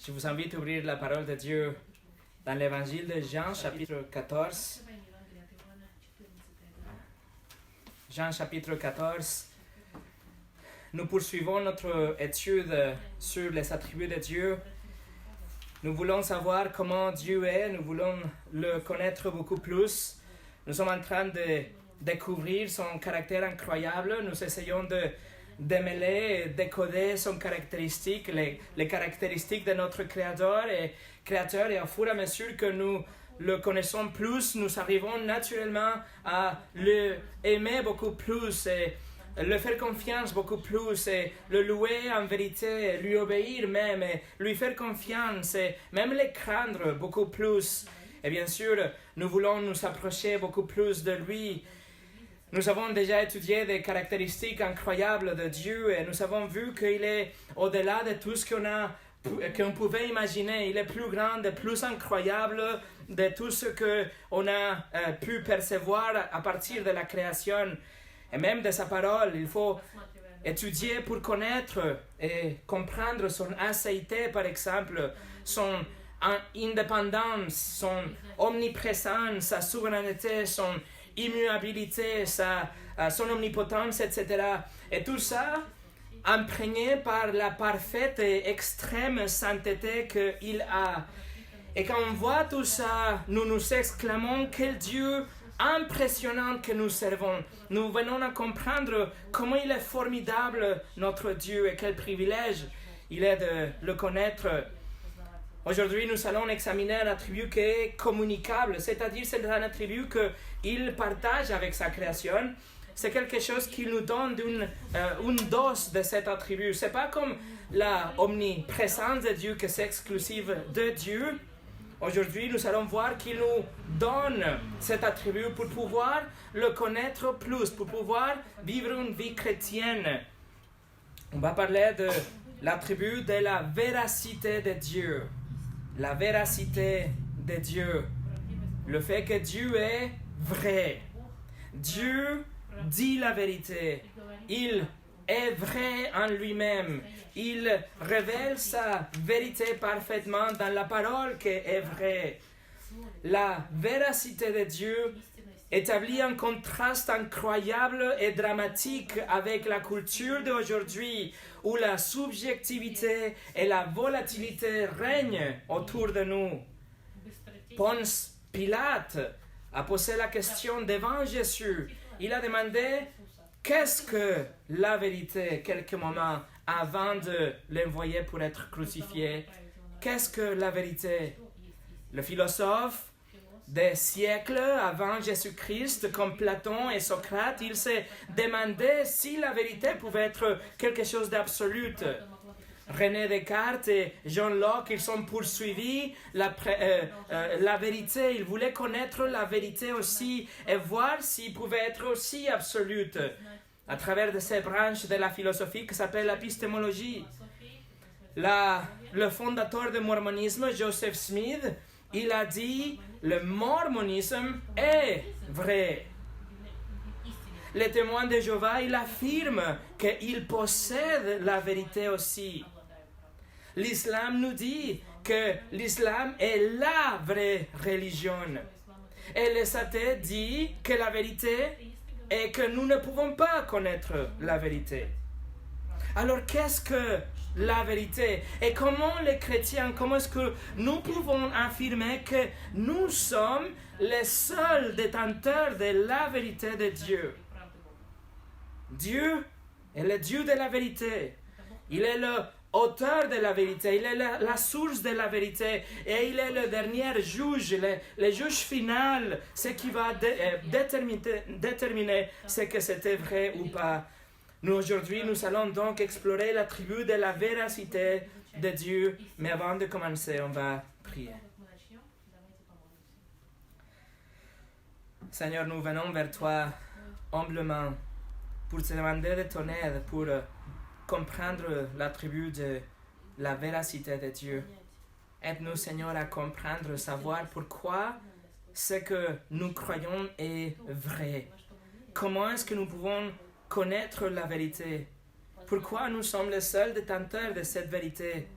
Je vous invite à ouvrir la parole de Dieu dans l'évangile de Jean, chapitre 14. Jean, chapitre 14. Nous poursuivons notre étude sur les attributs de Dieu. Nous voulons savoir comment Dieu est, nous voulons le connaître beaucoup plus. Nous sommes en train de découvrir son caractère incroyable. Nous essayons de démêler et décoder son caractéristique, les caractéristiques de notre Créateur. Et au fur et à mesure que nous le connaissons plus, nous arrivons naturellement à le aimer beaucoup plus et le faire confiance beaucoup plus et le louer en vérité, lui obéir même, et lui faire confiance et même le craindre beaucoup plus. Et bien sûr, nous voulons nous approcher beaucoup plus de lui. Nous avons déjà étudié des caractéristiques incroyables de Dieu et nous avons vu qu'il est au-delà de tout ce qu'on pouvait imaginer. Il est plus grand et plus incroyable de tout ce qu'on a pu percevoir à partir de la création. Et même de sa parole, il faut étudier pour connaître et comprendre son ancienneté, par exemple, son indépendance, son omniprésence, sa souveraineté, son immuabilité, son omnipotence, etc. Et tout ça imprégné par la parfaite et extrême sainteté qu'il a. Et quand on voit tout ça, nous nous exclamons quel Dieu impressionnant que nous servons. Nous venons à comprendre comment il est formidable notre Dieu et quel privilège il est de le connaître. Aujourd'hui, nous allons examiner un attribut qui est communicable, c'est-à-dire c'est un attribut qu'il partage avec sa création. C'est quelque chose qui nous donne une dose de cet attribut. Ce n'est pas comme la omniprésence de Dieu, que c'est exclusive de Dieu. Aujourd'hui, nous allons voir qu'il nous donne cet attribut pour pouvoir le connaître plus, pour pouvoir vivre une vie chrétienne. On va parler de l'attribut de la véracité de Dieu. La véracité de Dieu. Le fait que Dieu est vrai. Dieu dit la vérité. Il est vrai en lui-même. Il révèle sa vérité parfaitement dans la parole qui est vraie. La véracité de Dieu établit un contraste incroyable et dramatique avec la culture d'aujourd'hui, où la subjectivité et la volatilité règnent autour de nous. Ponce Pilate a posé la question devant Jésus. Il a demandé « Qu'est-ce que la vérité ?» quelques moments avant de l'envoyer pour être crucifié. Qu'est-ce que la vérité? Le philosophe des siècles avant Jésus-Christ, comme Platon et Socrate, ils se demandaient si la vérité pouvait être quelque chose d'absolu. René Descartes et John Locke, ils ont poursuivi la vérité. Ils voulaient connaître la vérité aussi et voir s'il pouvait être aussi absolue à travers de ces branches de la philosophie qui s'appelle l'épistémologie. Le fondateur du mormonisme, Joseph Smith, il a dit « Le mormonisme est vrai ». Les témoins de Jéhovah, il affirme qu'il possède la vérité aussi. L'islam nous dit que l'islam est la vraie religion. Et les athées disent que la vérité est que nous ne pouvons pas connaître la vérité. Alors qu'est-ce que la vérité? Et comment les chrétiens, comment est-ce que nous pouvons affirmer que nous sommes les seuls détenteurs de la vérité de Dieu? Dieu est le Dieu de la vérité. Il est l'auteur de la vérité. Il est la source de la vérité. Et il est le dernier juge, le juge final, ce qui va déterminer ce que c'était vrai ou pas. Nous, aujourd'hui, nous allons donc explorer l'attribut de la véracité de Dieu. Mais avant de commencer, on va prier. Seigneur, nous venons vers toi humblement pour te demander de ton aide, pour comprendre l'attribut de la véracité de Dieu. Aide-nous, Seigneur, à comprendre, savoir pourquoi ce que nous croyons est vrai. Comment est-ce que nous pouvons connaître la vérité? Pourquoi nous sommes les seuls détenteurs de cette vérité?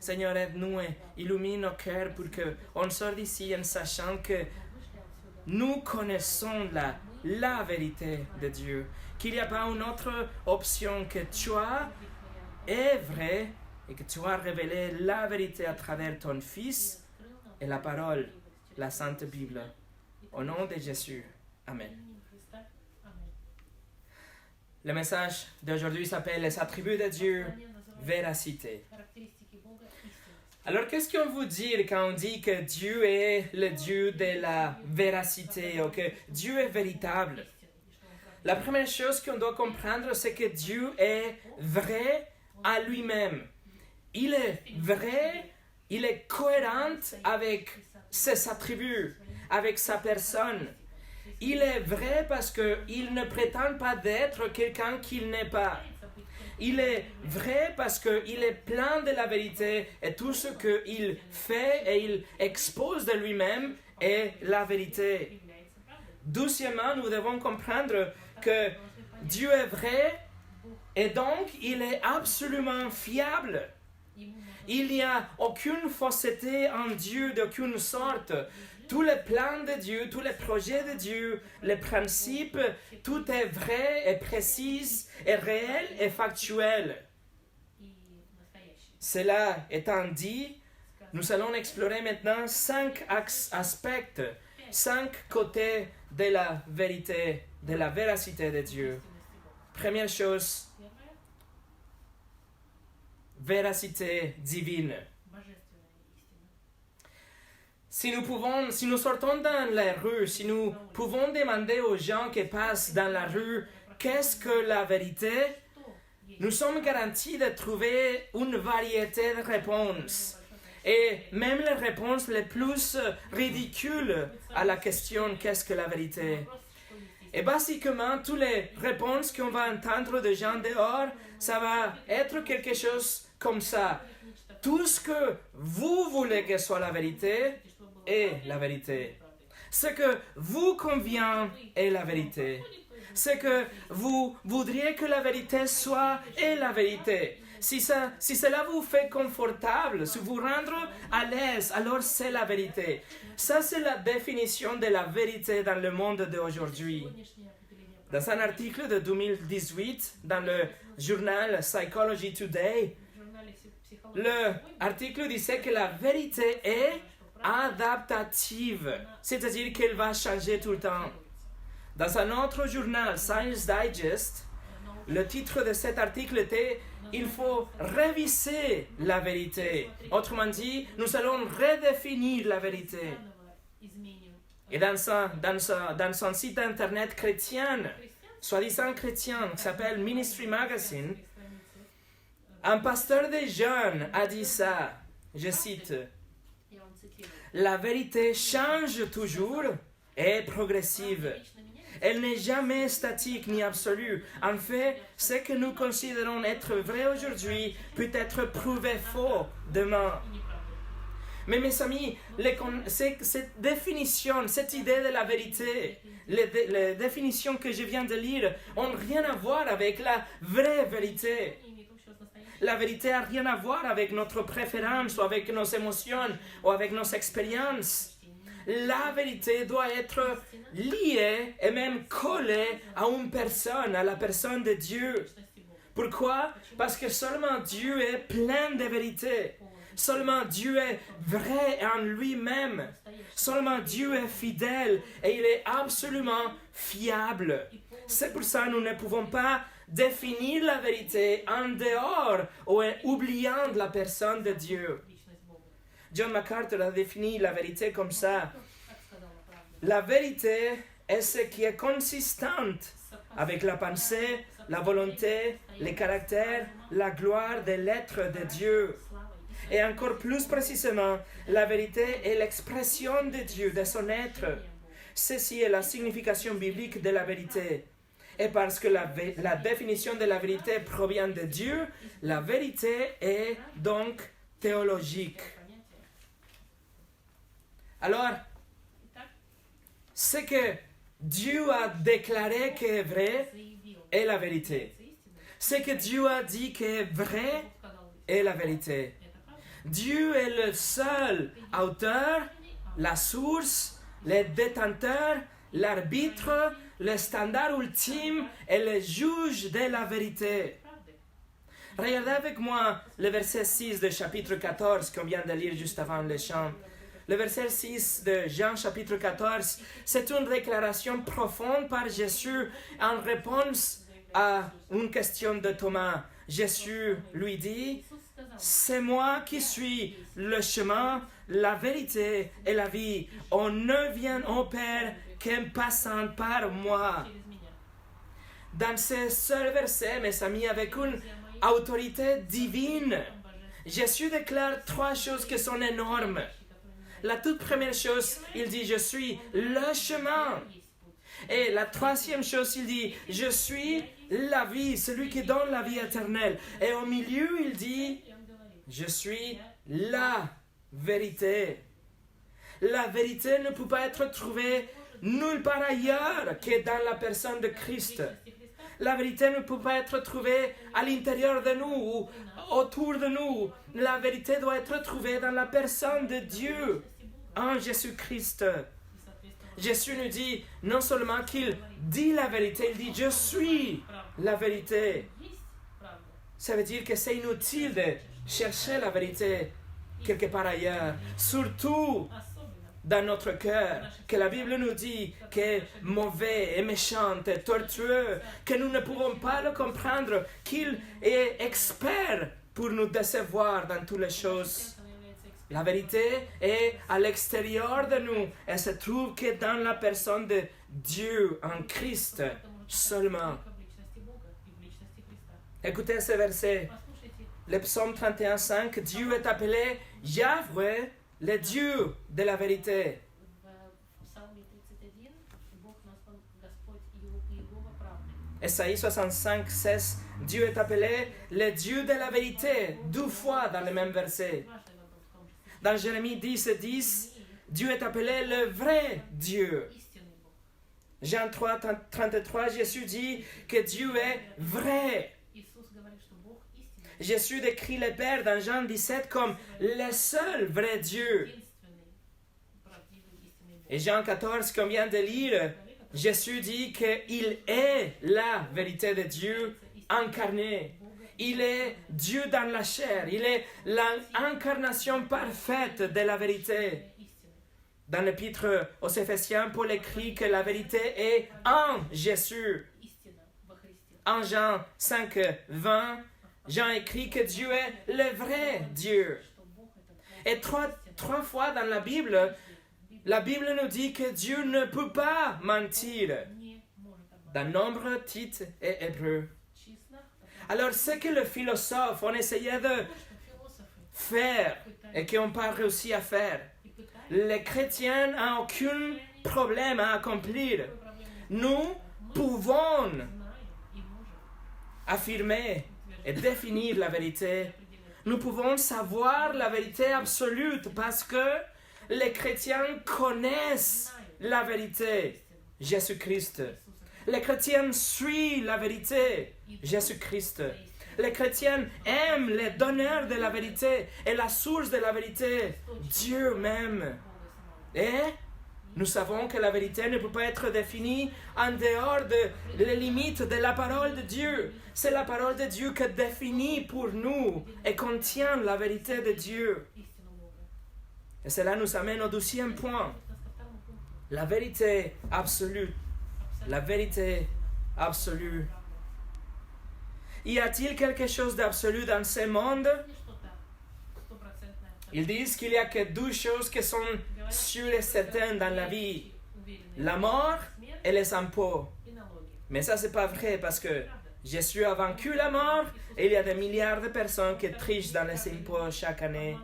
Seigneur, aide-nous et illumine nos cœurs pour qu'on sorte d'ici en sachant que nous connaissons la vérité de Dieu, qu'il n'y a pas une autre option, que toi es vrai et que tu as révélé la vérité à travers ton Fils et la parole, la Sainte Bible. Au nom de Jésus. Amen. Le message d'aujourd'hui s'appelle les attributs de Dieu, véracité. Alors, qu'est-ce qu'on veut dire quand on dit que Dieu est le Dieu de la véracité ou que Dieu est véritable? La première chose qu'on doit comprendre, c'est que Dieu est vrai à lui-même. Il est vrai, il est cohérent avec ses attributs, avec sa personne. Il est vrai parce qu'il ne prétend pas d'être quelqu'un qu'il n'est pas. Il est vrai parce qu'il est plein de la vérité et tout ce qu'il fait et il expose de lui-même est la vérité. Deuxièmement, nous devons comprendre que Dieu est vrai et donc il est absolument fiable. Il n'y a aucune fausseté en Dieu d'aucune sorte. Tous les plans de Dieu, tous les projets de Dieu, les principes, tout est vrai et précis et réel et factuel. Cela étant dit, nous allons explorer maintenant 5 aspects, 5 côtés de la vérité, de la véracité de Dieu. Première chose, véracité divine. Si nous sortons dans la rue, si nous pouvons demander aux gens qui passent dans la rue qu'est-ce que la vérité, nous sommes garantis de trouver une variété de réponses. Et même les réponses les plus ridicules à la question qu'est-ce que la vérité. Et basiquement, toutes les réponses qu'on va entendre de gens dehors, ça va être quelque chose comme ça. Tout ce que vous voulez que soit la vérité est la vérité. Ce que vous convient est la vérité. Ce que vous voudriez que la vérité soit est la vérité. Si cela vous fait confortable, si vous rendre à l'aise, alors c'est la vérité. Ça, c'est la définition de la vérité dans le monde d'aujourd'hui. Dans un article de 2018, dans le journal Psychology Today, l'article disait que la vérité est adaptative, c'est-à-dire qu'elle va changer tout le temps. Dans un autre journal, Science Digest, le titre de cet article était « Il faut réviser la vérité ». Autrement dit, nous allons redéfinir la vérité. Et dans son site internet chrétien, soi-disant chrétien, qui s'appelle Ministry Magazine, un pasteur des jeunes a dit ça, je cite, « La vérité change toujours et est progressive. Elle n'est jamais statique ni absolue. En fait, ce que nous considérons être vrai aujourd'hui peut être prouvé faux demain. » Mais mes amis, cette définition, cette idée de la vérité, les définitions que je viens de lire, n'ont rien à voir avec la vraie vérité. La vérité n'a rien à voir avec notre préférence ou avec nos émotions ou avec nos expériences. La vérité doit être liée et même collée à une personne, à la personne de Dieu. Pourquoi? Parce que seulement Dieu est plein de vérité. Seulement Dieu est vrai en lui-même. Seulement Dieu est fidèle et il est absolument fiable. C'est pour ça que nous ne pouvons pas définir la vérité en dehors ou en oubliant la personne de Dieu. John MacArthur a défini la vérité comme ça. La vérité est ce qui est consistant avec la pensée, la volonté, le caractère, la gloire de l'être de Dieu. Et encore plus précisément, la vérité est l'expression de Dieu, de son être. Ceci est la signification biblique de la vérité. Et parce que la définition de la vérité provient de Dieu, la vérité est donc théologique. Alors, ce que Dieu a déclaré qu'est vrai est la vérité. Ce que Dieu a dit qu'est vrai est la vérité. Dieu est le seul auteur, la source, le détenteur, l'arbitre, le standard ultime et le juge de la vérité. Regardez avec moi le verset 6 du chapitre 14 qu'on vient de lire juste avant le chant. Le verset 6 de Jean chapitre 14, c'est une déclaration profonde par Jésus en réponse à une question de Thomas. Jésus lui dit, « C'est moi qui suis le chemin, la vérité et la vie. On ne vient au Père qu'en passant par moi. » Dans ce seul verset, mes amis, avec une autorité divine, Jésus déclare trois choses qui sont énormes. La toute première chose, il dit, « Je suis le chemin. » Et la troisième chose, il dit, « Je suis la vie, celui qui donne la vie éternelle. » Et au milieu, il dit, « Je suis la vérité. » La vérité ne peut pas être trouvée nulle part ailleurs que dans la personne de Christ. La vérité ne peut pas être trouvée à l'intérieur de nous ou autour de nous. La vérité doit être trouvée dans la personne de Dieu, en Jésus-Christ. Jésus nous dit non seulement qu'il dit la vérité, il dit « Je suis la vérité ». Ça veut dire que c'est inutile de chercher la vérité quelque part ailleurs, surtout dans notre cœur, que la Bible nous dit qu'est mauvais et méchant et tortueux, que nous ne pouvons pas le comprendre, qu'il est expert pour nous décevoir dans toutes les choses. La vérité est à l'extérieur de nous et se trouve que dans la personne de Dieu, en Christ seulement. Écoutez ce verset, le psaume 31:5, Dieu est appelé Yahweh, le Dieu de la vérité. Ésaïe 65:16, Dieu est appelé le Dieu de la vérité, 2 fois dans le même verset. Dans Jérémie 10:10, Dieu est appelé le vrai Dieu. Jean 3:33, Jésus dit que Dieu est vrai. Jésus décrit le Père dans Jean 17 comme le seul vrai Dieu. Et Jean 14, qu'on vient de lire, Jésus dit qu'il est la vérité de Dieu incarnée. Il est Dieu dans la chair. Il est l'incarnation parfaite de la vérité. Dans l'épître aux Éphésiens, Paul écrit que la vérité est en Jésus. En Jean 5:20, Jean écrit que Dieu est le vrai Dieu. Et trois fois dans la Bible nous dit que Dieu ne peut pas mentir. Dans Nombre, Tite et Hébreu. Alors, ce que les philosophes ont essayé de faire et qu'ils n'ont pas réussi à faire, les chrétiens n'ont aucun problème à accomplir. Nous pouvons affirmer et définir la vérité. Nous pouvons savoir la vérité absolue parce que les chrétiens connaissent la vérité, Jésus-Christ. Les chrétiens suivent la vérité, Jésus-Christ. Les chrétiens aiment les donneurs de la vérité et la source de la vérité, Dieu même. Et nous savons que la vérité ne peut pas être définie en dehors des limites de la parole de Dieu. C'est la parole de Dieu qui définit pour nous et contient la vérité de Dieu. Et cela nous amène au 2e point. La vérité absolue. La vérité absolue. Y a-t-il quelque chose d'absolu dans ce monde? Ils disent qu'il n'y a que 2 choses qui sont sûres et certaines dans la vie. La mort et les impôts. Mais ça, c'est pas vrai parce que Jésus a vaincu la mort et il y a des milliards de personnes qui trichent dans les impôts chaque année.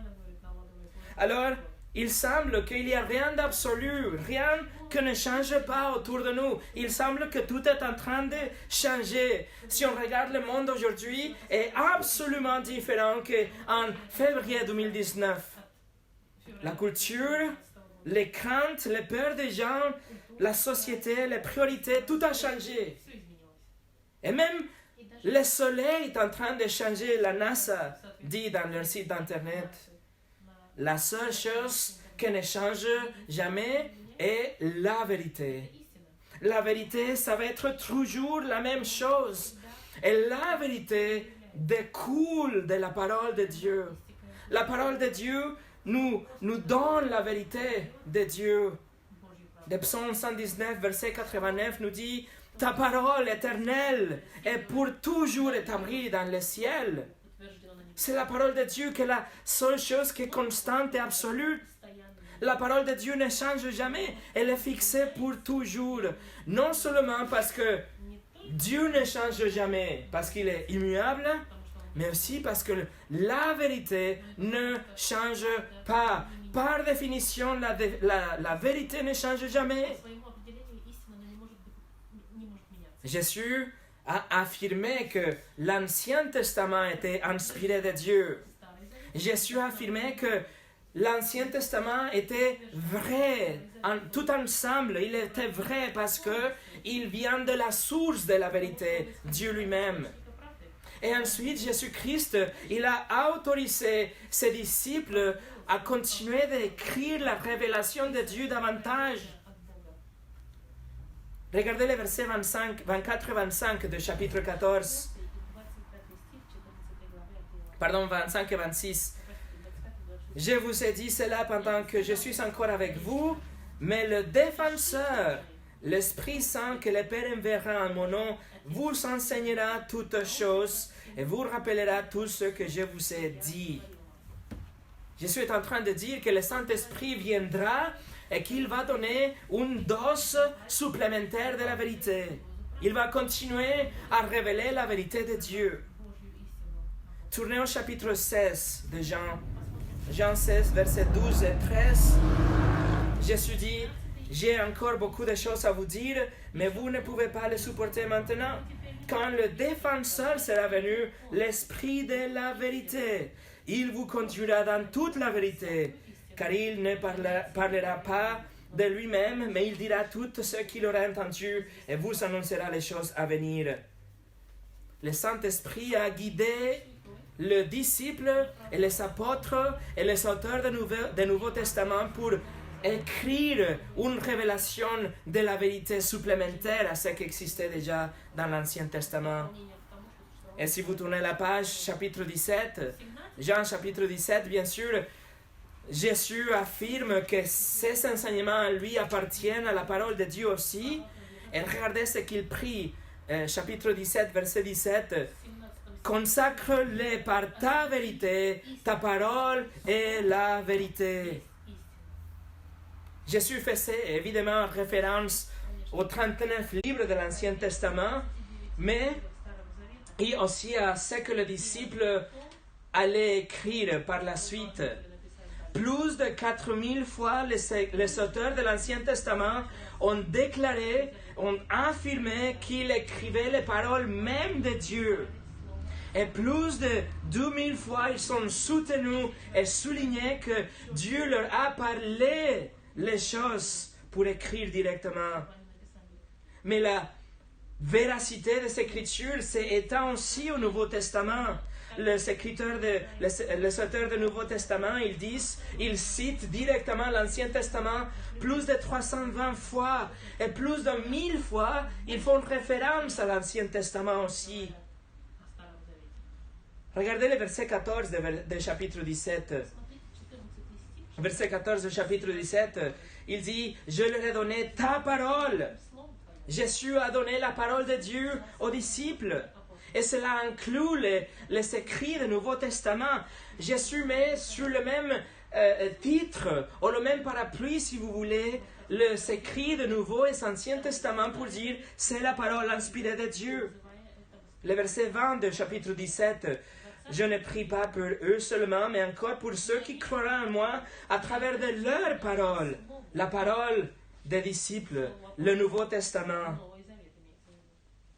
Alors, il semble qu'il n'y a rien d'absolu, rien qui ne change pas autour de nous. Il semble que tout est en train de changer. Si on regarde le monde aujourd'hui, est absolument différent qu'en février 2019. La culture, les craintes, les peurs des gens, la société, les priorités, tout a changé. Et même le soleil est en train de changer, la NASA dit dans leur site internet. La seule chose qui ne change jamais est la vérité. La vérité, ça va être toujours la même chose. Et la vérité découle de la parole de Dieu. La parole de Dieu nous donne la vérité de Dieu. Le psaume 119, verset 89 nous dit « Ta parole éternelle est pour toujours établie dans le ciel. » C'est la parole de Dieu qui est la seule chose qui est constante et absolue. La parole de Dieu ne change jamais. Elle est fixée pour toujours. Non seulement parce que Dieu ne change jamais, parce qu'il est immuable, mais aussi parce que la vérité ne change pas. Par définition, la vérité ne change jamais. Jésus a affirmé que l'Ancien Testament était inspiré de Dieu. Jésus a affirmé que l'Ancien Testament était vrai, tout ensemble, il était vrai parce qu'il vient de la source de la vérité, Dieu lui-même. Et ensuite, Jésus-Christ, il a autorisé ses disciples à continuer d'écrire la révélation de Dieu davantage. Regardez les versets 24 et 25 du chapitre 14. Pardon, 25 et 26. Je vous ai dit cela pendant que je suis encore avec vous, mais le défenseur, l'Esprit Saint que le Père enverra en mon nom, vous enseignera toutes choses et vous rappellera tout ce que je vous ai dit. Jésus est en train de dire que le Saint-Esprit viendra et qu'il va donner une dose supplémentaire de la vérité. Il va continuer à révéler la vérité de Dieu. Tournez au chapitre 16 de Jean. Jean 16, versets 12 et 13. Jésus dit, « J'ai encore beaucoup de choses à vous dire, mais vous ne pouvez pas les supporter maintenant. Quand le défenseur sera venu, l'Esprit de la vérité, il vous conduira dans toute la vérité, car il ne parlera pas de lui-même, mais il dira tout ce qu'il aura entendu et vous annoncera les choses à venir. » Le Saint-Esprit a guidé les disciples et les apôtres et les auteurs du Nouveau Testament pour écrire une révélation de la vérité supplémentaire à ce qui existait déjà dans l'Ancien Testament. Et si vous tournez la page, chapitre 17, Jean chapitre 17, bien sûr, Jésus affirme que ces enseignements lui appartiennent à la parole de Dieu aussi. Et regardez ce qu'il prie, chapitre 17, verset 17. Consacre-les par ta vérité, ta parole est la vérité. Jésus faisait évidemment référence aux 39 livres de l'Ancien Testament, mais et aussi à ce que les disciples allaient écrire par la suite. Plus de 4000 fois, les auteurs de l'Ancien Testament ont déclaré, ont affirmé qu'ils écrivaient les paroles même de Dieu. Et plus de 2000 fois, ils sont soutenus et soulignés que Dieu leur a parlé les choses pour écrire directement. Mais la véracité de ces écritures s'étend aussi au Nouveau Testament. Les auteurs du Nouveau Testament, ils citent directement l'Ancien Testament plus de 320 fois. Et plus de 1000 fois, ils font référence à l'Ancien Testament aussi. Regardez le verset 14 du chapitre 17. Verset 14 du chapitre 17, il dit « Je leur ai donné ta parole ». Jésus a donné la parole de Dieu aux disciples. Et cela inclut les écrits du Nouveau Testament. Jésus met sur le même titre, ou le même parapluie, si vous voulez, les écrits du Nouveau et Ancien Testament pour dire « C'est la parole inspirée de Dieu ». Le verset 20 du chapitre 17, « Je ne prie pas pour eux seulement, mais encore pour ceux qui croiront en moi à travers de leur parole. » La parole des disciples, le Nouveau Testament.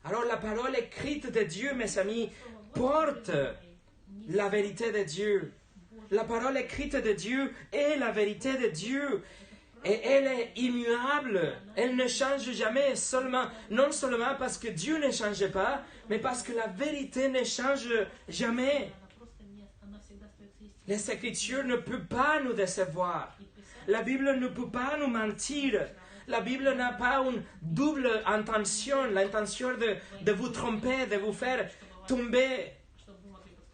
Alors la parole écrite de Dieu, mes amis, porte la vérité de Dieu. La parole écrite de Dieu est la vérité de Dieu. Et elle est immuable, elle ne change jamais, non seulement parce que Dieu ne change pas, mais parce que la vérité ne change jamais. Les Écritures ne peuvent pas nous décevoir. La Bible ne peut pas nous mentir. La Bible n'a pas une double intention, l'intention de vous tromper, de vous faire tomber.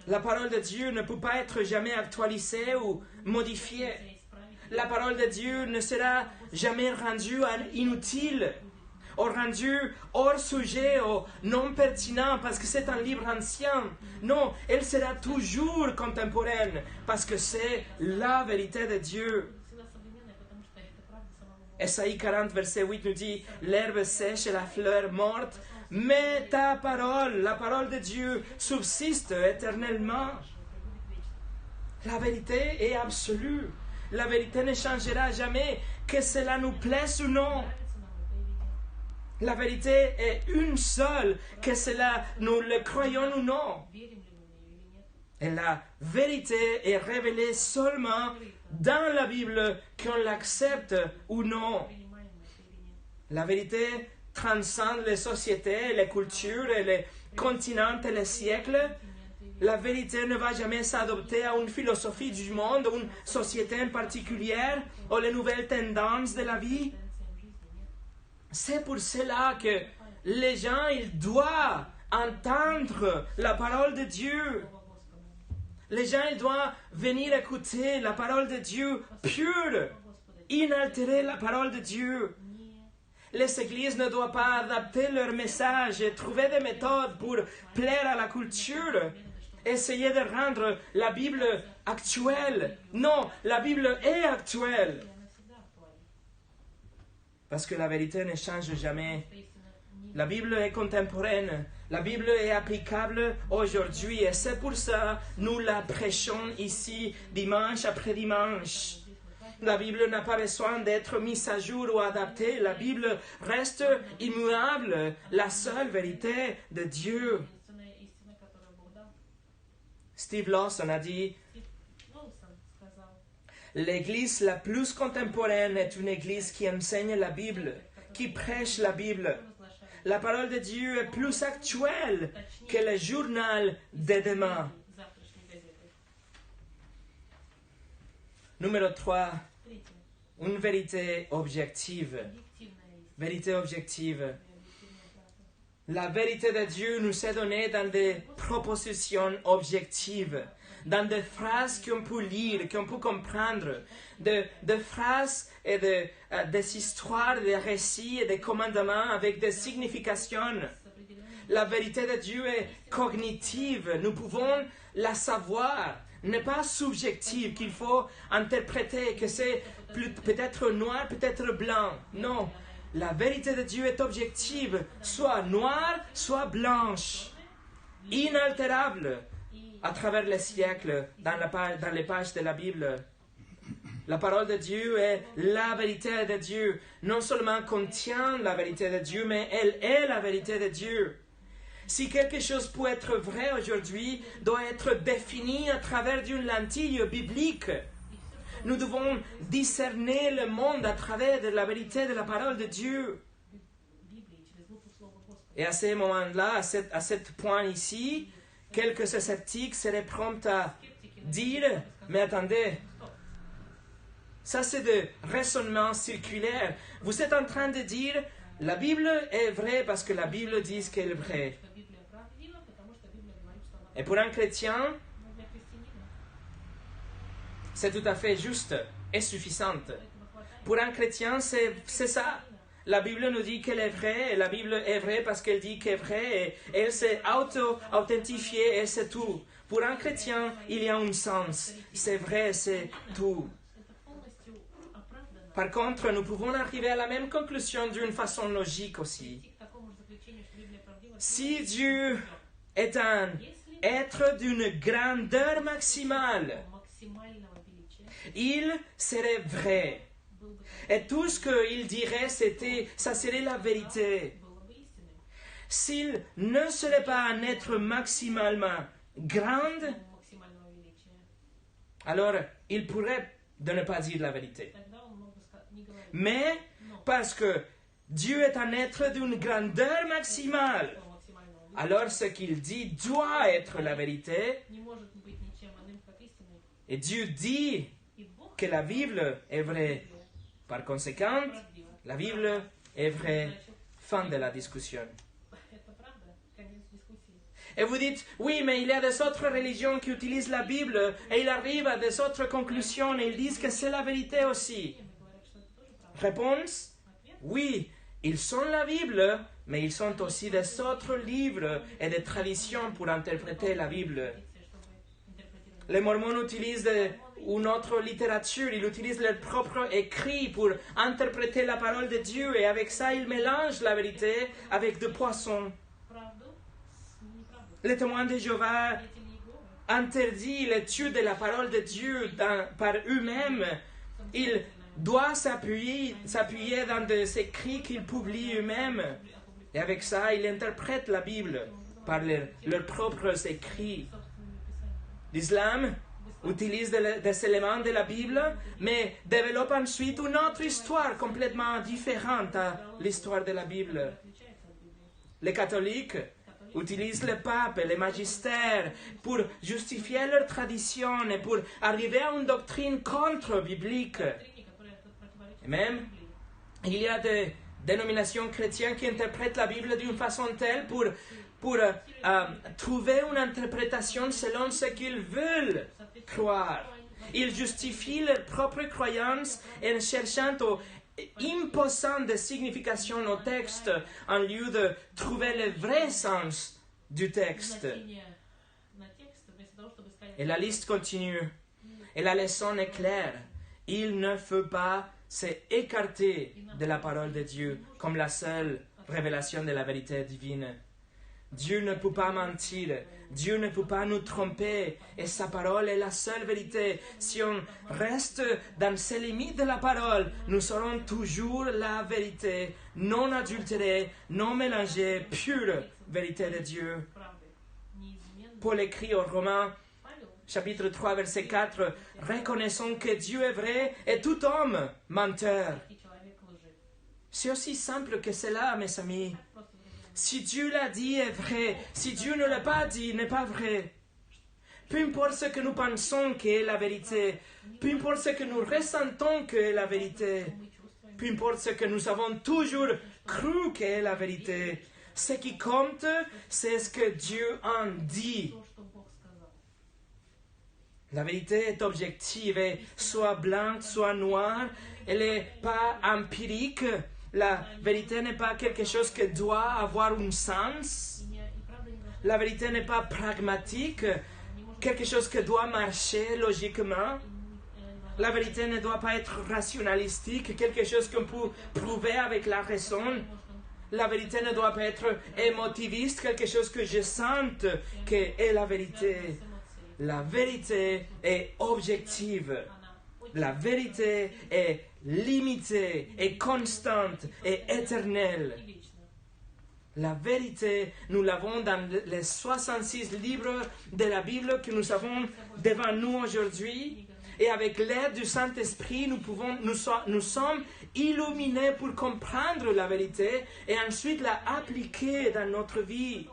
La parole de Dieu ne peut pas être jamais actualisée ou modifiée. La parole de Dieu ne sera jamais rendue inutile, ou rendue hors sujet, ou non pertinent parce que c'est un livre ancien. Non, elle sera toujours contemporaine parce que c'est la vérité de Dieu. Ésaïe 40, verset 8 nous dit « L'herbe sèche et la fleur morte, mais ta parole, la parole de Dieu, subsiste éternellement. » La vérité est absolue. La vérité ne changera jamais, que cela nous plaise ou non. La vérité est une seule, que cela nous le croyons ou non. Et la vérité est révélée seulement dans la Bible, qu'on l'accepte ou non. La vérité transcende les sociétés, les cultures, et les continents et les siècles. La vérité ne va jamais s'adopter à une philosophie du monde, une société en particulier, ou les nouvelles tendances de la vie. C'est pour cela que les gens, ils doivent entendre la parole de Dieu. Les gens, ils doivent venir écouter la parole de Dieu pure, inaltérée, la parole de Dieu. Les églises ne doivent pas adapter leur message et trouver des méthodes pour plaire à la culture, essayer de rendre la Bible actuelle. Non, la Bible est actuelle. Parce que la vérité ne change jamais. La Bible est contemporaine. La Bible est applicable aujourd'hui. Et c'est pour ça que nous la prêchons ici, dimanche après dimanche. La Bible n'a pas besoin d'être mise à jour ou adaptée. La Bible reste immuable, la seule vérité de Dieu. Steve Lawson a dit, l'Église la plus contemporaine est une Église qui enseigne la Bible, qui prêche la Bible. La parole de Dieu est plus actuelle que le journal de demain. Numéro 3, une vérité objective. Vérité objective. La vérité de Dieu nous est donnée dans des propositions objectives, dans des phrases qu'on peut lire, qu'on peut comprendre, des phrases et des histoires, des récits et des commandements avec des significations. La vérité de Dieu est cognitive, nous pouvons la savoir, n'est pas subjective, qu'il faut interpréter, que c'est peut-être noir, peut-être blanc. Non, la vérité de Dieu est objective, soit noire, soit blanche, inaltérable à travers les siècles, dans les pages de la Bible. La parole de Dieu est la vérité de Dieu. Non seulement contient la vérité de Dieu, mais elle est la vérité de Dieu. Si quelque chose peut être vrai aujourd'hui, doit être défini à travers d'une lentille biblique. Nous devons discerner le monde à travers de la vérité de la parole de Dieu. Et à ce moment-là, à ce point ici, quelques sceptiques seraient prompts à dire, mais attendez, ça c'est de raisonnement circulaire. Vous êtes en train de dire, la Bible est vraie parce que la Bible dit qu'elle est vraie. Et pour un chrétien, c'est tout à fait juste et suffisante. Pour un chrétien, c'est ça. La Bible nous dit qu'elle est vraie, et la Bible est vraie parce qu'elle dit qu'elle est vraie, et elle s'est authentifiée, et c'est tout. Pour un chrétien, il y a un sens. C'est vrai, c'est tout. Par contre, nous pouvons arriver à la même conclusion d'une façon logique aussi. Si Dieu est un être d'une grandeur maximale, il serait vrai. Et tout ce qu'il dirait, ça serait la vérité. S'il ne serait pas un être maximalement grand, alors il pourrait ne pas dire la vérité. Mais parce que Dieu est un être d'une grandeur maximale, alors ce qu'il dit doit être la vérité. Et Dieu dit que la Bible est vraie. Par conséquent, la Bible est vraie. Fin de la discussion. Et vous dites, oui, mais il y a des autres religions qui utilisent la Bible et ils arrivent à des autres conclusions et ils disent que c'est la vérité aussi. Réponse, oui, ils sont la Bible, mais ils sont aussi des autres livres et des traditions pour interpréter la Bible. Les Mormons utilisent une autre littérature, ils utilisent leur propre écrit pour interpréter la parole de Dieu et avec ça, ils mélangent la vérité avec des poissons. Les témoins de Jéhovah interdisent l'étude de la parole de Dieu par eux-mêmes. Ils doivent s'appuyer dans des écrits qu'ils publient eux-mêmes. Et avec ça, ils interprètent la Bible par leurs propres écrits. L'islam utilise des éléments de la Bible, mais développe ensuite une autre histoire complètement différente à l'histoire de la Bible. Les catholiques utilisent le pape et les magistères pour justifier leur tradition et pour arriver à une doctrine contre-biblique. Et même, il y a des dénominations chrétiennes qui interprètent la Bible d'une façon telle pour trouver une interprétation selon ce qu'ils veulent croire. Ils justifient leurs propres croyances en cherchant ou imposant des significations au texte en lieu de trouver le vrai sens du texte. Et la liste continue. Et la leçon est claire. Il ne faut pas s'écarter de la parole de Dieu comme la seule révélation de la vérité divine. Dieu ne peut pas mentir, Dieu ne peut pas nous tromper, et sa parole est la seule vérité. Si on reste dans ces limites de la parole, nous aurons toujours la vérité, non adultérée, non mélangée, pure vérité de Dieu. Paul écrit aux Romains, chapitre 3, verset 4, « Reconnaissons que Dieu est vrai et tout homme menteur. » C'est aussi simple que cela, mes amis. Si Dieu l'a dit est vrai, si Dieu ne l'a pas dit n'est pas vrai. Peu importe ce que nous pensons qu'est la vérité, peu importe ce que nous ressentons qu'est la vérité, peu importe ce que nous avons toujours cru qu'est la vérité, ce qui compte, c'est ce que Dieu en dit. La vérité est objective, et soit blanche, soit noire, elle n'est pas empirique. La vérité n'est pas quelque chose qui doit avoir un sens. La vérité n'est pas pragmatique, quelque chose qui doit marcher logiquement. La vérité ne doit pas être rationalistique, quelque chose qu'on peut prouver avec la raison. La vérité ne doit pas être émotiviste, quelque chose que je sente qu'est la vérité. La vérité est objective. La vérité est limitée, est constante et éternelle. La vérité, nous l'avons dans les 66 livres de la Bible que nous avons devant nous aujourd'hui. Et avec l'aide du Saint-Esprit, nous sommes illuminés pour comprendre la vérité et ensuite la appliquer dans notre vie.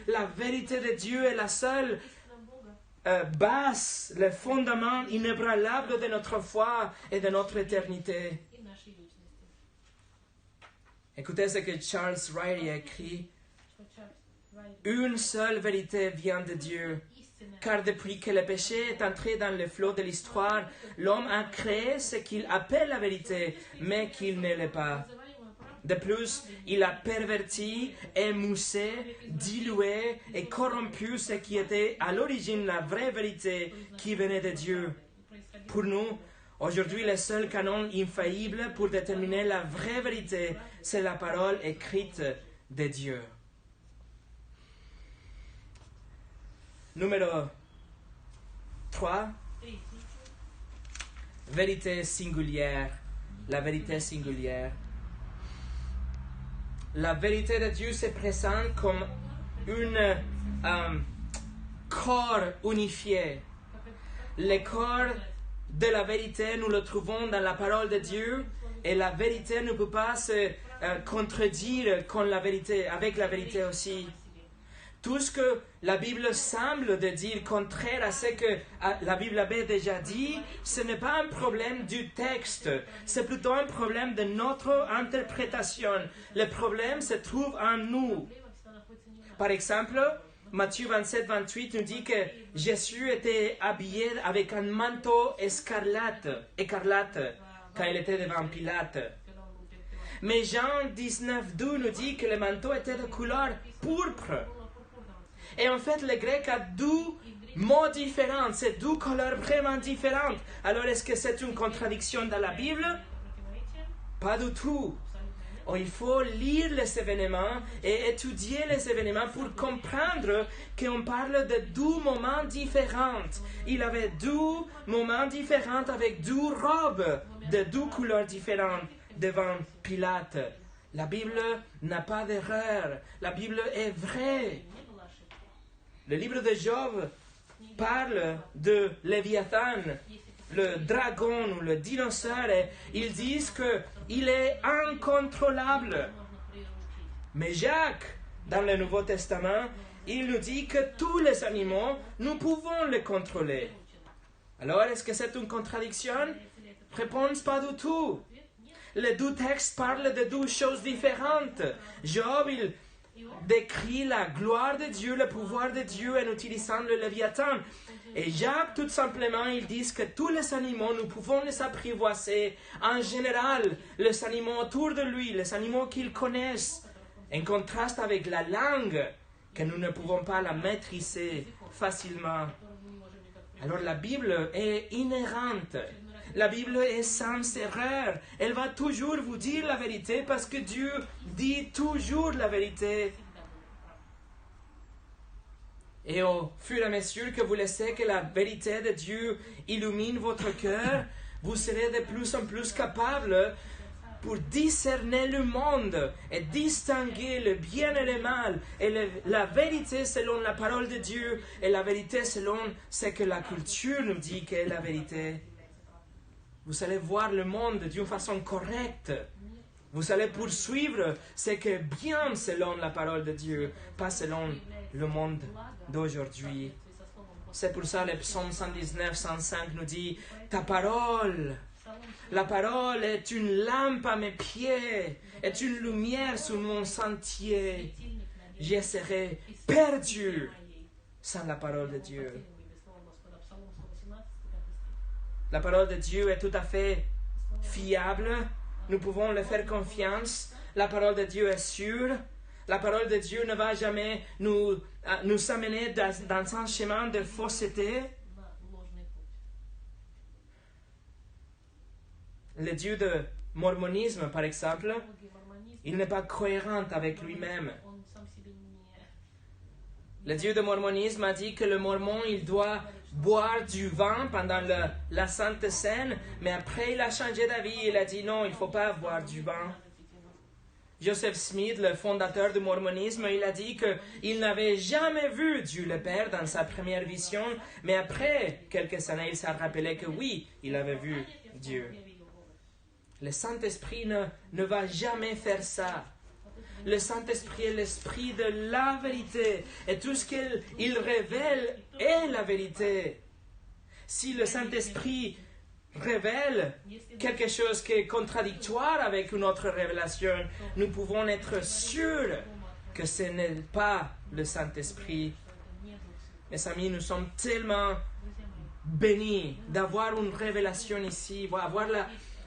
La vérité de Dieu est la seule base, le fondament inébranlable de notre foi et de notre éternité. Écoutez ce que Charles Riley a écrit. Une seule vérité vient de Dieu, car depuis que le péché est entré dans le flot de l'histoire, l'homme a créé ce qu'il appelle la vérité, mais qu'il ne l'est pas. De plus, il a perverti, émoussé, dilué et corrompu ce qui était à l'origine la vraie vérité qui venait de Dieu. Pour nous, aujourd'hui, le seul canon infaillible pour déterminer la vraie vérité, c'est la parole écrite de Dieu. Numéro 3. Vérité singulière. La vérité singulière. La vérité de Dieu se présente comme un corps unifié. Le corps de la vérité, nous le trouvons dans la parole de Dieu, et la vérité ne peut pas se contredire avec la vérité aussi. Tout ce que la Bible semble de dire contraire à ce que la Bible avait déjà dit, ce n'est pas un problème du texte, c'est plutôt un problème de notre interprétation. Le problème se trouve en nous. Par exemple, Matthieu 27, 28 nous dit que Jésus était habillé avec un manteau écarlate quand il était devant Pilate. Mais Jean 19, 2 nous dit que le manteau était de couleur pourpre. Et en fait, le grec a deux mots différents, c'est deux couleurs vraiment différentes. Alors, est-ce que c'est une contradiction dans la Bible? Pas du tout. Oh, il faut lire les événements et étudier les événements pour comprendre qu'on parle de deux moments différents. Il avait deux moments différents avec deux robes de deux couleurs différentes devant Pilate. La Bible n'a pas d'erreur. La Bible est vraie. Le livre de Job parle de Léviathan, le dragon ou le dinosaure, et ils disent qu'il est incontrôlable. Mais Jacques, dans le Nouveau Testament, il nous dit que tous les animaux, nous pouvons les contrôler. Alors, est-ce que c'est une contradiction? Réponse, pas du tout. Les deux textes parlent de deux choses différentes. Job, il décrit la gloire de Dieu, le pouvoir de Dieu en utilisant le Léviathan. Et Jacques, tout simplement, ils disent que tous les animaux, nous pouvons les apprivoiser. En général, les animaux autour de lui, les animaux qu'il connaissent, en contraste avec la langue, que nous ne pouvons pas la maîtriser facilement. Alors la Bible est inhérente. La Bible est sans erreur. Elle va toujours vous dire la vérité parce que Dieu dit toujours la vérité. Et au fur et à mesure que vous laissez que la vérité de Dieu illumine votre cœur, vous serez de plus en plus capable pour discerner le monde et distinguer le bien et le mal, et la vérité selon la parole de Dieu et la vérité selon ce que la culture nous dit qu'est la vérité. Vous allez voir le monde d'une façon correcte. Vous allez poursuivre ce qui est bien selon la parole de Dieu, pas selon le monde d'aujourd'hui. C'est pour ça que le psaume 119, 105 nous dit « Ta parole, la parole est une lampe à mes pieds, est une lumière sur mon sentier. Je serai perdu sans la parole de Dieu. » La parole de Dieu est tout à fait fiable. Nous pouvons lui faire confiance. La parole de Dieu est sûre. La parole de Dieu ne va jamais nous amener dans un chemin de fausseté. Le Dieu du mormonisme, par exemple, il n'est pas cohérent avec lui-même. Le Dieu du mormonisme a dit que le mormon, il doit boire du vin pendant la Sainte Seine, mais après il a changé d'avis, il a dit non, il ne faut pas boire du vin. Joseph Smith, le fondateur du mormonisme, il a dit qu'il n'avait jamais vu Dieu le Père dans sa première vision, mais après quelques années, il s'est rappelé que oui, il avait vu Dieu. Le Saint-Esprit ne va jamais faire ça. Le Saint-Esprit est l'Esprit de la vérité. Et tout ce qu'il révèle est la vérité. Si le Saint-Esprit révèle quelque chose qui est contradictoire avec une autre révélation, nous pouvons être sûrs que ce n'est pas le Saint-Esprit. Mes amis, nous sommes tellement bénis d'avoir une révélation ici, avoir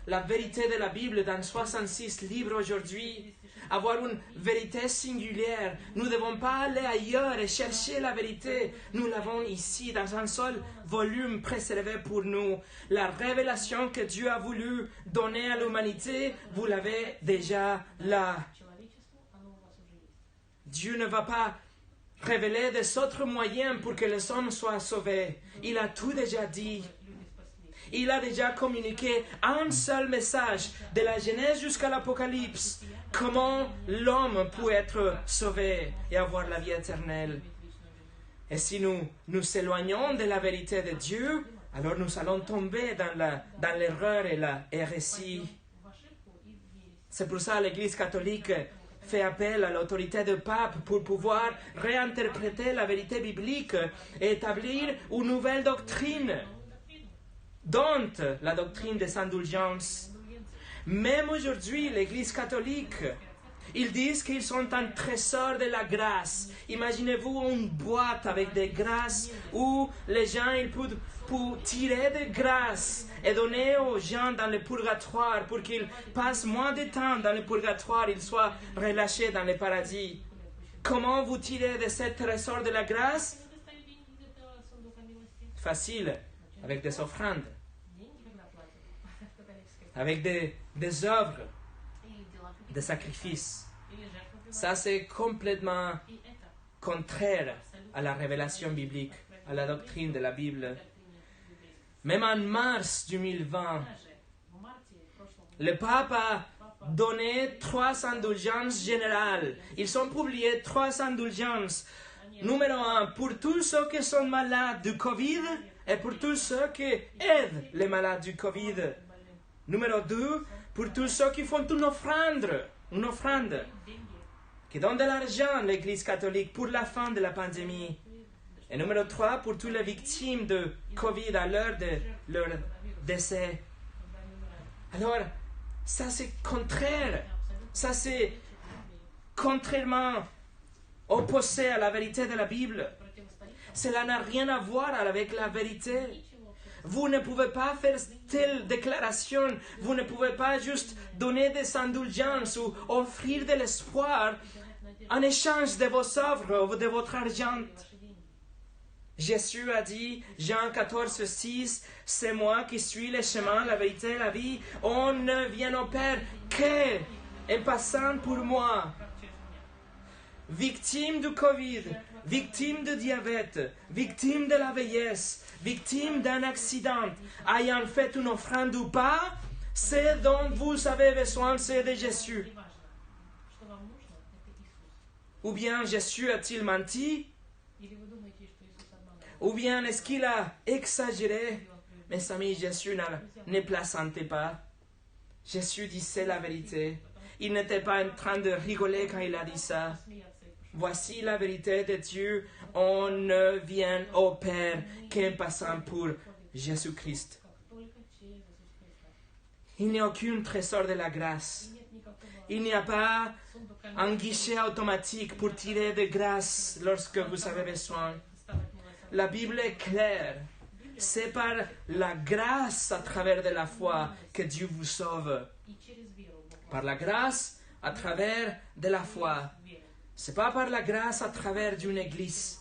la vérité de la Bible dans 66 livres aujourd'hui. Avoir une vérité singulière. Nous ne devons pas aller ailleurs et chercher la vérité. Nous l'avons ici, dans un seul volume préservé pour nous. La révélation que Dieu a voulu donner à l'humanité, vous l'avez déjà là. Dieu ne va pas révéler des autres moyens pour que les hommes soient sauvés. Il a tout déjà dit. Il a déjà communiqué un seul message, de la Genèse jusqu'à l'Apocalypse. Comment l'homme peut être sauvé et avoir la vie éternelle. Et si nous nous éloignons de la vérité de Dieu, alors nous allons tomber dans l'erreur et la hérésie. C'est pour ça que l'Église catholique fait appel à l'autorité du pape pour pouvoir réinterpréter la vérité biblique et établir une nouvelle doctrine, dont la doctrine des indulgences. Même aujourd'hui, l'Église catholique, ils disent qu'ils sont un trésor de la grâce. Imaginez-vous une boîte avec des grâces où les gens ils peuvent tirer des grâces et donner aux gens dans le purgatoire pour qu'ils passent moins de temps dans le purgatoire, ils soient relâchés dans le paradis. Comment vous tirez de ce trésor de la grâce? Facile, avec des offrandes, avec des œuvres, des sacrifices. Ça, c'est complètement contraire à la révélation biblique, à la doctrine de la Bible. Même en mars 2020, le pape a donné 3 indulgences générales. Ils ont publié 3 indulgences. Numéro 1, pour tous ceux qui sont malades du Covid et pour tous ceux qui aident les malades du Covid. Numéro 2, pour tous ceux qui font une offrande, qui donnent de l'argent à l'Église catholique pour la fin de la pandémie. Et numéro 3, pour toutes les victimes de Covid à l'heure de leur décès. Alors, ça c'est contraire. Ça c'est contrairement opposé à la vérité de la Bible. Cela n'a rien à voir avec la vérité. Vous ne pouvez pas faire telle déclaration. Vous ne pouvez pas juste donner des indulgences ou offrir de l'espoir en échange de vos œuvres ou de votre argent. Jésus a dit, Jean 14, 6, « C'est moi qui suis le chemin, la vérité et la vie. On ne vient au Père qu'en passant pour moi. » Victime du Covid, victime du diabète, victime de la vieillesse, victime d'un accident, ayant fait une offrande ou pas, ce dont vous avez besoin, c'est de Jésus. Ou bien Jésus a-t-il menti? Ou bien est-ce qu'il a exagéré? Mes amis, Jésus ne plaisantait pas. Jésus disait la vérité. Il n'était pas en train de rigoler quand il a dit ça. Voici la vérité de Dieu. On ne vient au Père qu'en passant pour Jésus-Christ. Il n'y a aucun trésor de la grâce. Il n'y a pas un guichet automatique pour tirer de grâce lorsque vous avez besoin. La Bible est claire. C'est par la grâce à travers de la foi que Dieu vous sauve. Par la grâce à travers de la foi. C'est pas par la grâce à travers d'une église.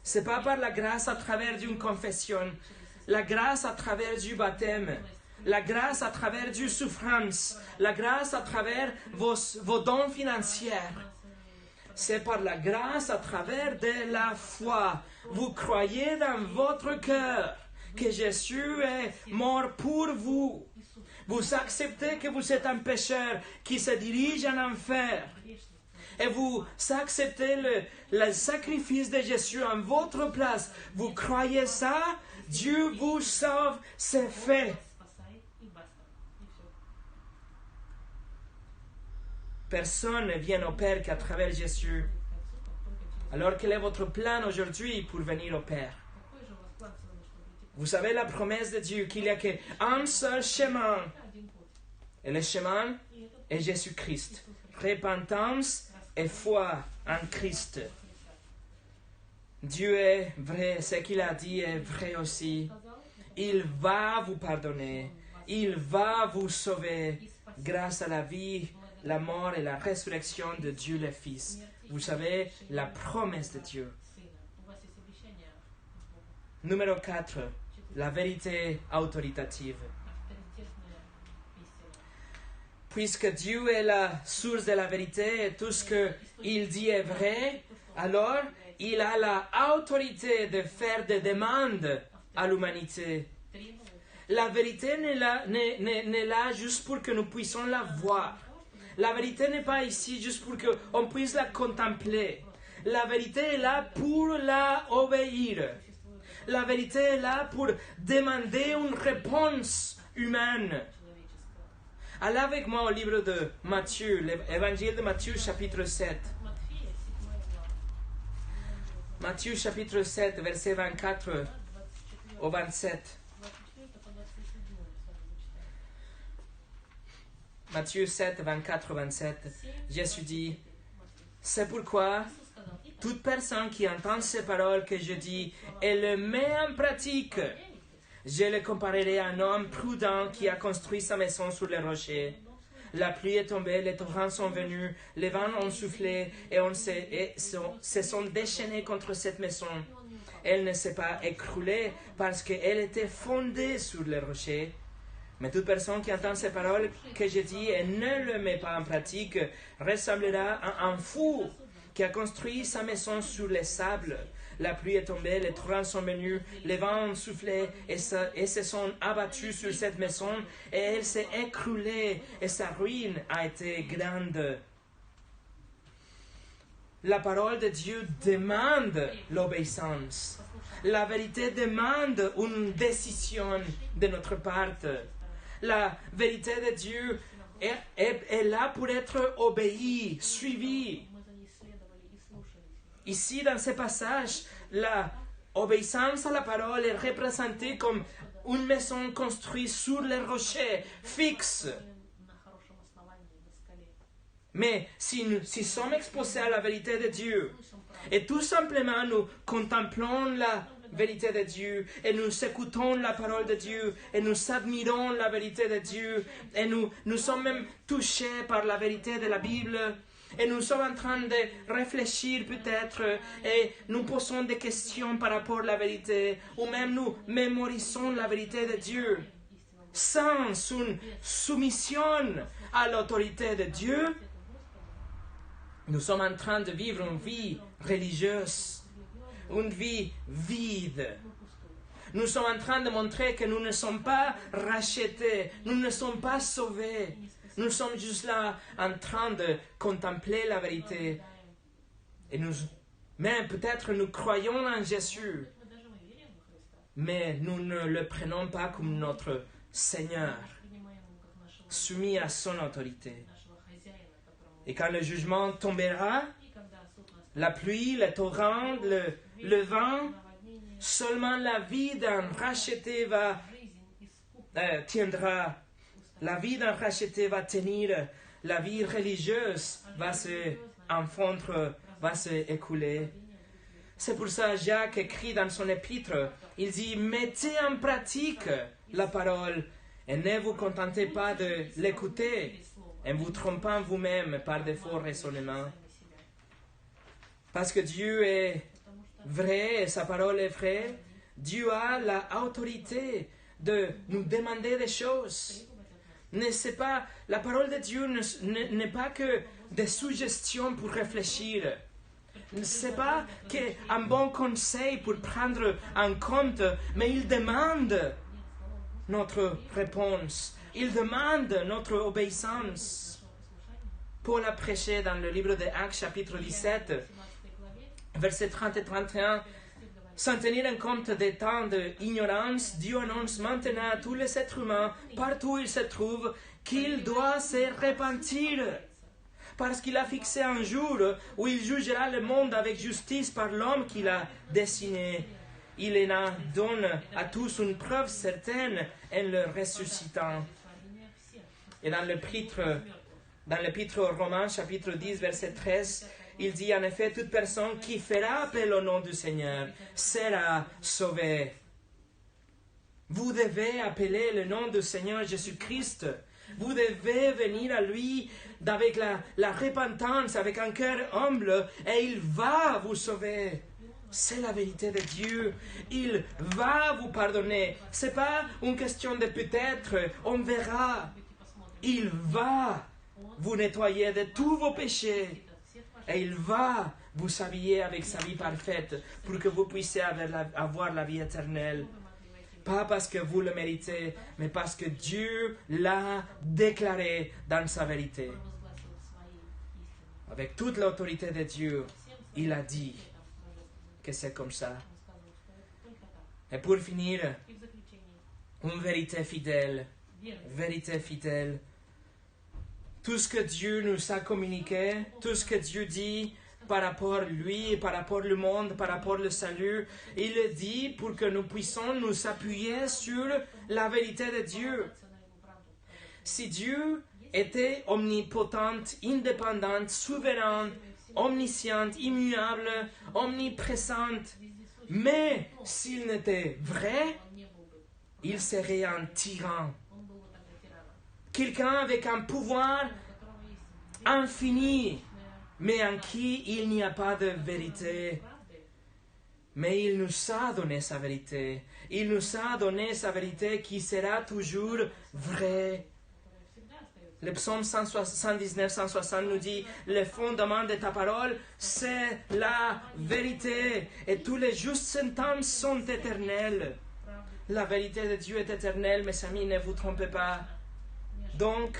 C'est pas par la grâce à travers d'une confession. La grâce à travers du baptême. La grâce à travers du souffrance. La grâce à travers vos dons financiers. C'est par la grâce à travers de la foi. Vous croyez dans votre cœur que Jésus est mort pour vous. Vous acceptez que vous êtes un pécheur qui se dirige en enfer. Et vous acceptez le sacrifice de Jésus en votre place. Vous croyez ça, Dieu vous sauve, c'est fait. Personne ne vient au Père qu'à travers Jésus. Alors quel est votre plan aujourd'hui pour venir au Père? Vous savez la promesse de Dieu qu'il n'y a qu'un seul chemin. Et le chemin est Jésus-Christ. Repentance et foi en Christ. Dieu est vrai, ce qu'il a dit est vrai aussi. Il va vous pardonner. Il va vous sauver grâce à la vie, la mort et la résurrection de Dieu le Fils. Vous savez, la promesse de Dieu. Numéro 4, la vérité autoritative. Puisque Dieu est la source de la vérité et tout ce qu'il dit est vrai, alors il a l'autorité de faire des demandes à l'humanité. La vérité n'est là juste pour que nous puissions la voir. La vérité n'est pas ici juste pour qu'on puisse la contempler. La vérité est là pour la obéir. La vérité est là pour demander une réponse humaine. Allez avec moi au livre de Matthieu, l'évangile de Matthieu chapitre 7. Matthieu chapitre 7, versets 24 au 27. Matthieu 7, 24 au 27. Jésus dit, c'est pourquoi toute personne qui entend ces paroles que je dis et les met en pratique, je le comparerai à un homme prudent qui a construit sa maison sur les rochers. La pluie est tombée, les torrents sont venus, les vents ont soufflé et se sont déchaînés contre cette maison. Elle ne s'est pas écroulée parce qu'elle était fondée sur les rochers. Mais toute personne qui entend ces paroles que je dis et ne les met pas en pratique ressemblera à un fou qui a construit sa maison sur les sables. La pluie est tombée, les torrents sont venus, les vents ont soufflé et se sont abattus sur cette maison et elle s'est écroulée et sa ruine a été grande. La parole de Dieu demande l'obéissance. La vérité demande une décision de notre part. La vérité de Dieu est là pour être obéie, suivie. Ici, dans ce passage, l'obéissance à la parole est représentée comme une maison construite sur les rochers, fixe. Mais si nous sommes exposés à la vérité de Dieu, et tout simplement nous contemplons la vérité de Dieu, et nous écoutons la parole de Dieu, et nous admirons la vérité de Dieu, et nous sommes même touchés par la vérité de la Bible, et nous sommes en train de réfléchir peut-être, et nous posons des questions par rapport à la vérité, ou même nous mémorisons la vérité de Dieu, sans une soumission à l'autorité de Dieu. Nous sommes en train de vivre une vie religieuse, une vie vide. Nous sommes en train de montrer que nous ne sommes pas rachetés, nous ne sommes pas sauvés. Nous sommes juste là en train de contempler la vérité. Et même peut-être nous croyons en Jésus, mais nous ne le prenons pas comme notre Seigneur, soumis à son autorité. Et quand le jugement tombera, la pluie, le torrent, le vent, seulement la vie d'un racheté tiendra. La vie d'un racheté va tenir. La vie religieuse va se enfondre, va se écouler. C'est pour ça Jacques écrit dans son épître, il dit, mettez en pratique la parole et ne vous contentez pas de l'écouter en vous trompant vous-même par de faux raisonnements. Parce que Dieu est vrai et sa parole est vraie, Dieu a l'autorité de nous demander des choses. La parole de Dieu n'est pas que des suggestions pour réfléchir. Ce n'est pas un bon conseil pour prendre en compte, mais il demande notre réponse. Il demande notre obéissance. Paul a prêché dans le livre des Actes, chapitre 17, versets 30 et 31. Sans tenir en compte des temps d'ignorance, Dieu annonce maintenant à tous les êtres humains, partout où ils se trouvent, qu'il doit se repentir. Parce qu'il a fixé un jour où il jugera le monde avec justice par l'homme qu'il a dessiné. Il en donne à tous une preuve certaine en le ressuscitant. Et dans l'épître aux Romains, chapitre 10, verset 13, il dit en effet, toute personne qui fera appel au nom du Seigneur sera sauvée. Vous devez appeler le nom du Seigneur Jésus-Christ. Vous devez venir à lui avec la repentance, avec un cœur humble, et il va vous sauver. C'est la vérité de Dieu. Il va vous pardonner. Ce n'est pas une question de peut-être, on verra. Il va vous nettoyer de tous vos péchés. Et il va vous habiller avec sa vie parfaite pour que vous puissiez avoir la vie éternelle. Pas parce que vous le méritez, mais parce que Dieu l'a déclaré dans sa vérité. Avec toute l'autorité de Dieu, il a dit que c'est comme ça. Et pour finir, une vérité fidèle. tout ce que Dieu nous a communiqué, tout ce que Dieu dit par rapport à lui, par rapport au monde, par rapport au salut, il le dit pour que nous puissions nous appuyer sur la vérité de Dieu. Si Dieu était omnipotent, indépendant, souverain, omniscient, immuable, omniprésent, mais s'il n'était vrai, il serait un tyran. Quelqu'un avec un pouvoir infini, mais en qui il n'y a pas de vérité. Mais il nous a donné sa vérité. Il nous a donné sa vérité qui sera toujours vraie. Le psaume 119-160 nous dit, le fondement de ta parole, c'est la vérité. Et tous les justes sentences sont éternelles. La vérité de Dieu est éternelle, mes amis, ne vous trompez pas. Donc,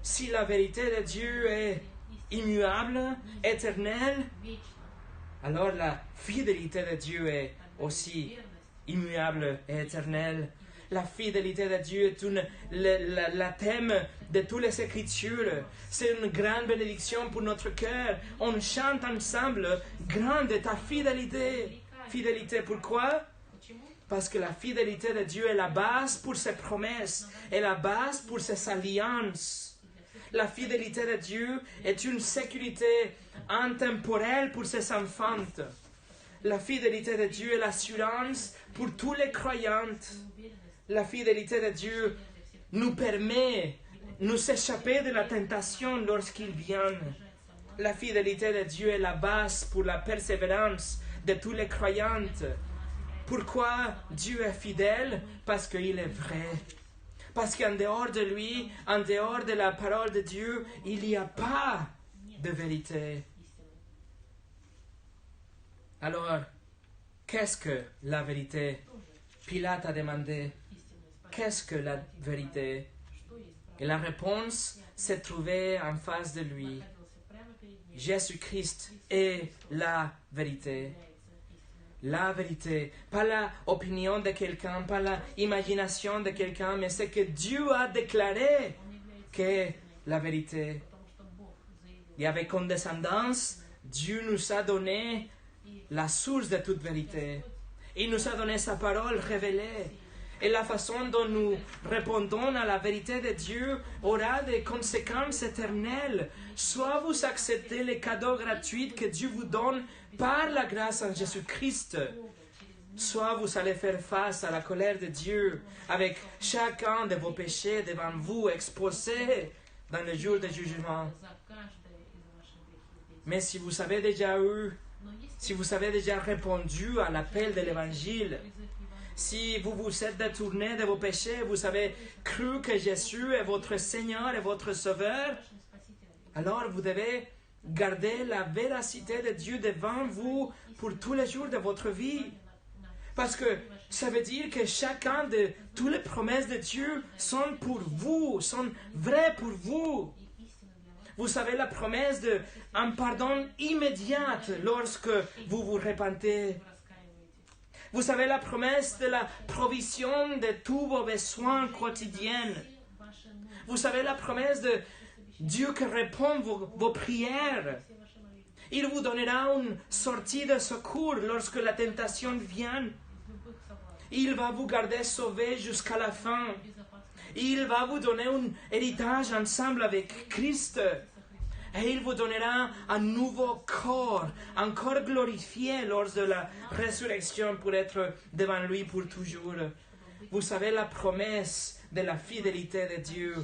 si la vérité de Dieu est immuable, éternelle, alors la fidélité de Dieu est aussi immuable et éternelle. La fidélité de Dieu est le thème de toutes les Écritures. C'est une grande bénédiction pour notre cœur. On chante ensemble, grande est ta fidélité. Fidélité, pourquoi? Parce que la fidélité de Dieu est la base pour ses promesses et la base pour ses alliances. La fidélité de Dieu est une sécurité intemporelle pour ses enfants. La fidélité de Dieu est l'assurance pour tous les croyants. La fidélité de Dieu nous permet de nous échapper de la tentation lorsqu'il vient. La fidélité de Dieu est la base pour la persévérance de tous les croyants. Pourquoi Dieu est fidèle? Parce qu'il est vrai. Parce qu'en dehors de lui, en dehors de la parole de Dieu, il n'y a pas de vérité. Alors, qu'est-ce que la vérité? Pilate a demandé, qu'est-ce que la vérité? Et la réponse s'est trouvée en face de lui. Jésus-Christ est la vérité. La vérité, pas l'opinion de quelqu'un, pas l'imagination de quelqu'un, mais c'est que Dieu a déclaré que la vérité. Et avec condescendance, Dieu nous a donné la source de toute vérité. Il nous a donné sa parole révélée. Et la façon dont nous répondons à la vérité de Dieu aura des conséquences éternelles. Soit vous acceptez les cadeaux gratuits que Dieu vous donne par la grâce en Jésus-Christ, soit vous allez faire face à la colère de Dieu avec chacun de vos péchés devant vous exposés dans le jour du jugement. Mais si vous avez déjà répondu à l'appel de l'Évangile, si vous vous êtes détourné de vos péchés, vous avez cru que Jésus est votre Seigneur et votre Sauveur, alors vous devez garder la véracité de Dieu devant vous pour tous les jours de votre vie. Parce que ça veut dire que chacun de toutes les promesses de Dieu sont pour vous, sont vraies pour vous. Vous savez la promesse d'un pardon immédiat lorsque vous vous repentez. Vous savez la promesse de la provision de tous vos besoins quotidiens. Vous savez la promesse de Dieu qui répond vos prières. Il vous donnera une sortie de secours lorsque la tentation vient. Il va vous garder sauvé jusqu'à la fin. Il va vous donner un héritage ensemble avec Christ. Et il vous donnera un nouveau corps, encore glorifié lors de la résurrection pour être devant lui pour toujours. Vous savez la promesse de la fidélité de Dieu,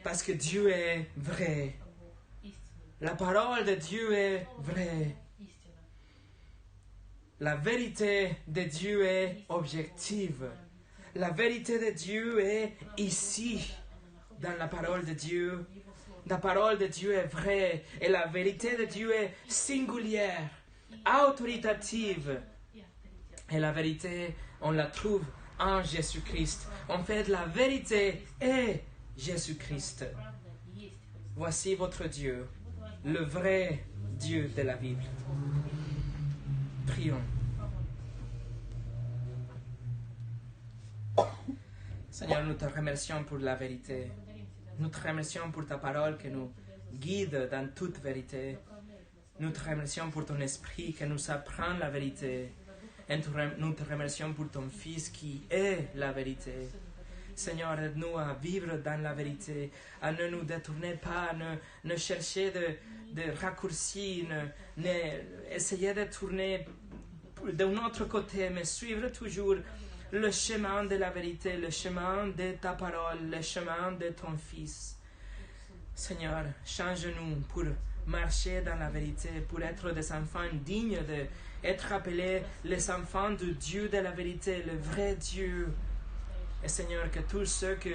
parce que Dieu est vrai. La parole de Dieu est vraie. La vérité de Dieu est objective. La vérité de Dieu est ici, dans la parole de Dieu. La parole de Dieu est vraie et la vérité de Dieu est singulière, autoritative. Et la vérité, on la trouve en Jésus-Christ. En fait, la vérité est Jésus-Christ. Voici votre Dieu, le vrai Dieu de la Bible. Prions. Seigneur, nous te remercions pour la vérité. Nous te remercions pour ta parole qui nous guide dans toute vérité. Nous te remercions pour ton esprit qui nous apprend la vérité. Et nous te remercions pour ton Fils qui est la vérité. Seigneur, aide-nous à vivre dans la vérité, à ne nous détourner pas, ne chercher de raccourcis, ne essayer de tourner d'un autre côté, mais suivre toujours le chemin de la vérité, le chemin de ta parole, le chemin de ton Fils. Seigneur, change-nous pour marcher dans la vérité, pour être des enfants dignes d'être appelés les enfants de Dieu de la vérité, le vrai Dieu. Et Seigneur, que tous ceux qui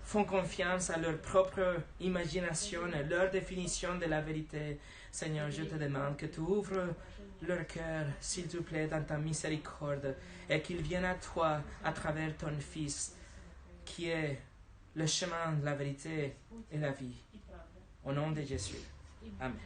font confiance à leur propre imagination, à leur définition de la vérité, Seigneur, je te demande que tu ouvres leur cœur, s'il te plaît, dans ta miséricorde, et qu'ils viennent à toi à travers ton Fils, qui est le chemin, la vérité et la vie. Au nom de Jésus. Amen.